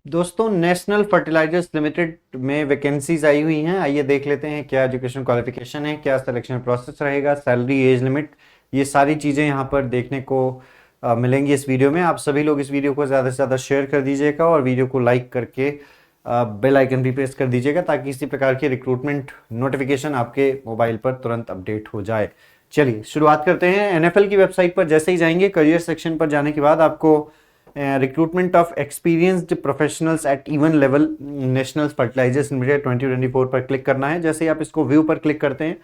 दोस्तों national fertilizers limited में vacancies आई हुई हैं। आइए देख लेते हैं क्या एजुकेशन क्वालिफिकेशन है, क्या सिलेक्शन प्रोसेस रहेगा, सैलरी, एज लिमिट, ये सारी चीज़ें यहाँ पर देखने को मिलेंगी इस वीडियो में। आप सभी लोग इस वीडियो को ज़्यादा से ज़्यादा शेयर कर दीजिएगा और वीडियो को लाइक करके बेल आइकन भी प्रेस कर दीजिएगा ताकि इसी प्रकार की रिक्रूटमेंट नोटिफिकेशन आपके मोबाइल पर तुरंत अपडेट हो जाए। चलिए शुरुआत करते हैं। एनएफएल की वेबसाइट पर जैसे ही जाएंगे, करियर सेक्शन पर जाने के बाद आपको recruitment of experienced professionals at even level national fertilizers limited 2024 पर क्लिक करना है। जैसे ही आप इसको व्यू पर क्लिक करते हैं,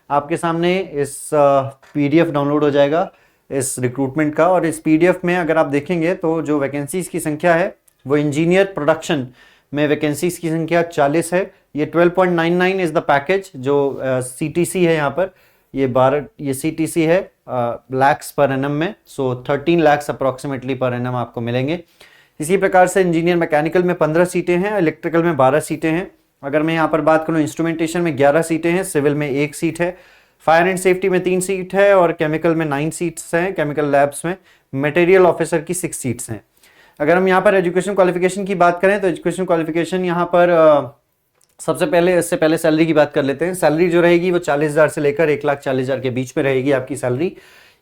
आपके सामने इस पीडीएफ डाउनलोड हो जाएगा इस रिक्रूटमेंट का। और इस पीडीएफ में अगर आप देखेंगे तो जो वैकेंसीज की संख्या है वो इंजीनियर प्रोडक्शन में वैकेंसीज की संख्या 40 है। ये 12.99 इज द पैकेज जो सीटीसी है। यहाँ पर ये सीटीसी है लैक्स पर एनम में, सो 13 लाख अप्रोक्सीमेटली पर एनम आपको मिलेंगे। इसी प्रकार से इंजीनियर मैकेनिकल में 15 सीटें हैं, इलेक्ट्रिकल में 12 सीटें हैं। अगर मैं यहाँ पर बात करूँ, इंस्ट्रूमेंटेशन में 11 सीटें हैं, सिविल में 1 सीट है, फायर एंड सेफ्टी में 3 सीट है और केमिकल में 9 सीट्स हैं। केमिकल लैब्स में मटेरियल ऑफिसर की 6 सीट्स हैं। अगर हम यहाँ पर एजुकेशन क्वालिफिकेशन की बात करें तो एजुकेशन क्वालिफिकेशन यहाँ पर सबसे पहले इससे पहले सैलरी की बात कर लेते हैं। सैलरी जो रहेगी वो 40,000 से लेकर 1,40,000 के बीच में रहेगी आपकी सैलरी।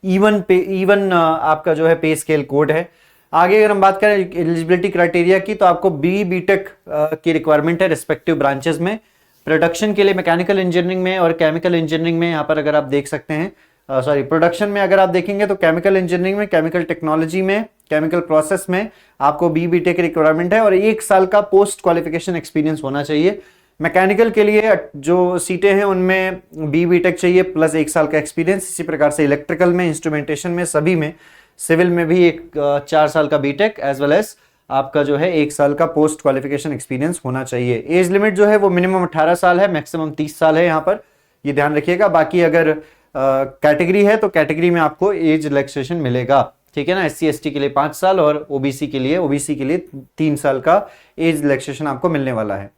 इवन आपका जो है पे स्केल कोड है। आगे अगर हम बात करें एलिजिबिलिटी क्राइटेरिया की, तो आपको बीटेक की रिक्वायरमेंट है रिस्पेक्टिव ब्रांचेस में। प्रोडक्शन के लिए मैकेनिकल इंजीनियरिंग में और केमिकल इंजीनियरिंग में यहाँ पर अगर आप देख सकते हैं, प्रोडक्शन में अगर आप देखेंगे तो केमिकल इंजीनियरिंग में, केमिकल टेक्नोलॉजी में, केमिकल प्रोसेस में आपको बीटेक की रिक्वायरमेंट है और 1 साल का पोस्ट क्वालिफिकेशन एक्सपीरियंस होना चाहिए। मैकेनिकल के लिए जो सीटें हैं उनमें बीटेक चाहिए प्लस 1 साल का एक्सपीरियंस। इसी प्रकार से इलेक्ट्रिकल में, इंस्ट्रूमेंटेशन में, सभी में, सिविल में भी 4 साल का बीटेक एज वेल एज आपका जो है 1 साल का पोस्ट क्वालिफिकेशन एक्सपीरियंस होना चाहिए। एज लिमिट जो है वो मिनिमम 18 साल है, मैक्सिमम 30 साल है यहाँ पर, ये ध्यान रखिएगा। बाकी अगर कैटेगरी है तो कैटेगरी में आपको एज रिलैक्सेशन मिलेगा, ठीक है ना। SC ST के लिए 5 साल और ओबीसी के लिए 3 साल का एज रिलैक्सेशन आपको मिलने वाला है।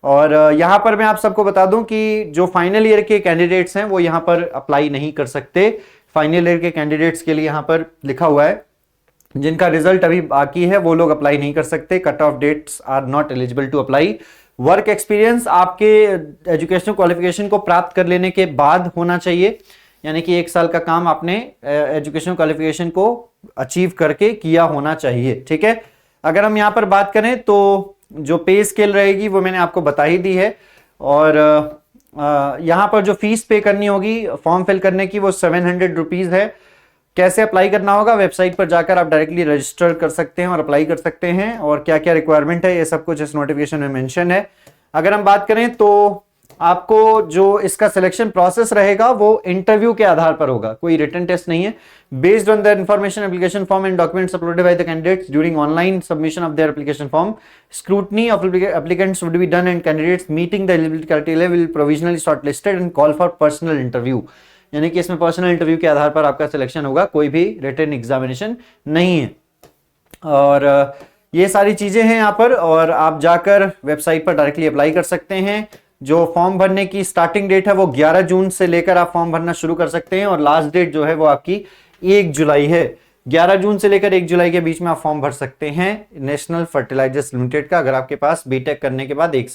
और यहाँ पर मैं आप सबको बता दूं कि जो फाइनल ईयर के कैंडिडेट्स हैं वो यहाँ पर अप्लाई नहीं कर सकते। फाइनल ईयर के कैंडिडेट्स के लिए यहाँ पर लिखा हुआ है जिनका रिजल्ट अभी बाकी है वो लोग अप्लाई नहीं कर सकते। Cut off dates are not eligible to apply. Work experience आपके एजुकेशनल क्वालिफिकेशन को प्राप्त कर लेने के बाद होना चाहिए, यानी कि 1 साल का काम आपने एजुकेशनल क्वालिफिकेशन को अचीव करके किया होना चाहिए, ठीक है। अगर हम यहाँ पर बात करें तो जो पे स्केल रहेगी वो मैंने आपको बता ही दी है। और यहाँ पर जो फीस पे करनी होगी फॉर्म फिल करने की वो 700 रुपीज है। कैसे अप्लाई करना होगा, वेबसाइट पर जाकर आप डायरेक्टली रजिस्टर कर सकते हैं और अप्लाई कर सकते हैं। और क्या क्या रिक्वायरमेंट है ये सब कुछ इस नोटिफिकेशन में मेंशन है। अगर हम बात करें तो आपको जो इसका सिलेक्शन प्रोसेस रहेगा वो इंटरव्यू के आधार पर होगा, कोई रिटन टेस्ट नहीं है। Based on the information application form and documents uploaded by the candidates during online submission of their application form, scrutiny of applicants would be done and candidates meeting the eligibility criteria will provisionally shortlisted and call for personal interview. यानी कि इसमें personal interview के आधार पर आपका selection होगा, कोई भी written examination नहीं है। और ये सारी चीजें हैं यहाँ पर, और आप जाकर वेबसाइट पर डायरेक्टली अप्लाई कर सकते हैं। जो फॉर्म भरने की स्टार्टिंग डेट है वो 11 जून से लेकर आप फॉर्म भरना शुरू कर सकते हैं और लास्ट डेट जो है वो आपकी 1 जुलाई है। 11 जून से लेकर 1 जुलाई के बीच में आप फॉर्म भर सकते हैं नेशनल फर्टिलाइजर्स लिमिटेड का, अगर आपके पास बीटेक करने के बाद 1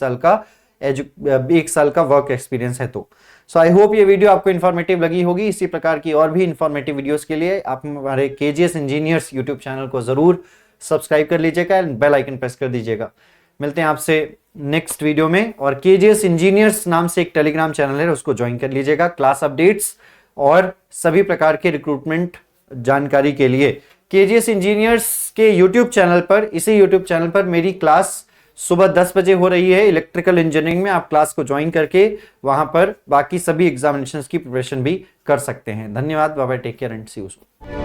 साल का वर्क एक्सपीरियंस है तो। सो आई होप ये वीडियो आपको इन्फॉर्मेटिव लगी होगी। इसी प्रकार की और भी इन्फॉर्मेटिव वीडियोस के लिए आप हमारे केजीएस इंजीनियर्स यूट्यूब चैनल को जरूर सब्सक्राइब कर लीजिएगा एंड बेल आइकन प्रेस कर दीजिएगा। मिलते हैं आपसे नेक्स्ट वीडियो में। और केजीएस इंजीनियर्स नाम से एक टेलीग्राम चैनल है, उसको ज्वाइन कर लीजिएगा क्लास अपडेट्स और सभी प्रकार के रिक्रूटमेंट जानकारी के लिए। केजीएस इंजीनियर्स के यूट्यूब चैनल पर, इसी यूट्यूब चैनल पर मेरी क्लास सुबह 10 बजे हो रही है इलेक्ट्रिकल इंजीनियरिंग में। आप क्लास को ज्वाइन करके वहां पर बाकी सभी एग्जामिनेशंस की प्रिपरेशन भी कर सकते हैं। धन्यवाद, bye bye, take care and see you soon.